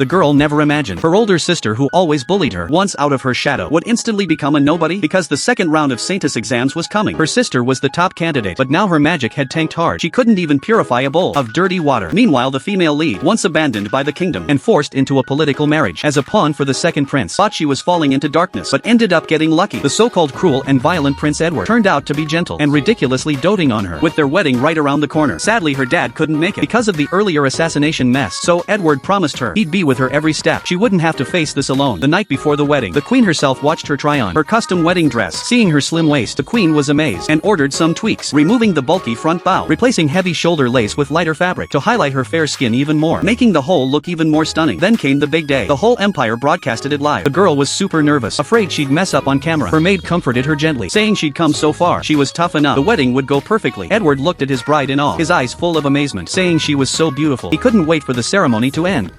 The girl never imagined her older sister, who always bullied her once out of her shadow, would instantly become a nobody because the second round of Saintus exams was coming. Her sister was the top candidate, but now her magic had tanked hard. She couldn't even purify a bowl of dirty water. Meanwhile, the female lead, once abandoned by the kingdom and forced into a political marriage as a pawn for the second prince, thought she was falling into darkness but ended up getting lucky. The so-called cruel and violent Prince Edward turned out to be gentle and ridiculously doting on her, with their wedding right around the corner. Sadly, her dad couldn't make it because of the earlier assassination mess, so Edward promised her he'd be with her every step. She wouldn't have to face this alone. The night before the wedding, the queen herself watched her try on her custom wedding dress. Seeing her slim waist, the queen was amazed and ordered some tweaks, removing the bulky front bow, replacing heavy shoulder lace with lighter fabric to highlight her fair skin even more, making the whole look even more stunning. Then came the big day. The whole empire broadcasted it live. The girl was super nervous, afraid she'd mess up on camera. Her maid comforted her gently, saying she'd come so far, she was tough enough, the wedding would go perfectly. Edward looked at his bride in awe, his eyes full of amazement, saying she was so beautiful. He couldn't wait for the ceremony to end.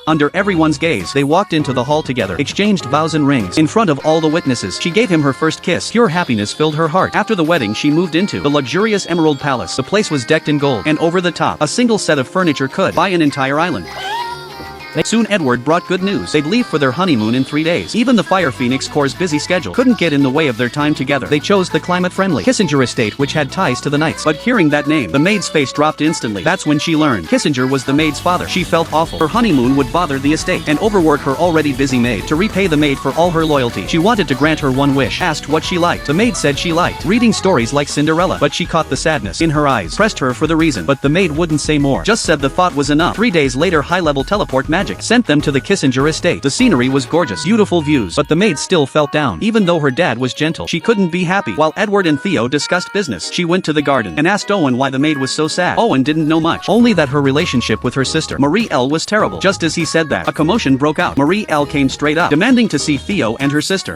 Under everyone's gaze, they walked into the hall together, exchanged vows and rings. In front of all the witnesses, she gave him her first kiss. Pure happiness filled her heart. After the wedding, she moved into the luxurious Emerald Palace. The place was decked in gold, and over the top, a single set of furniture could buy an entire island. Soon Edward brought good news. They'd leave for their honeymoon in 3 days. Even the Fire Phoenix Corps' busy schedule couldn't get in the way of their time together. They chose the climate-friendly Kissinger estate, which had ties to the knights. But hearing that name, the maid's face dropped instantly. That's when she learned Kissinger was the maid's father. She felt awful. Her honeymoon would bother the estate and overwork her already busy maid. To repay the maid for all her loyalty, she wanted to grant her one wish. Asked what she liked. The maid said she liked reading stories like Cinderella, but she caught the sadness in her eyes. Pressed her for the reason, but the maid wouldn't say more. Just said the thought was enough. 3 days later, high-level teleport magic sent them to the Kissinger estate. The scenery was gorgeous, beautiful views, but the maid still felt down. Even though her dad was gentle, she couldn't be happy. While Edward and Theo discussed business, she went to the garden and asked Owen why the maid was so sad. Owen didn't know much, only that her relationship with her sister, Marie L, was terrible. Just as he said that, a commotion broke out. Marie L came straight up, demanding to see Theo and her sister.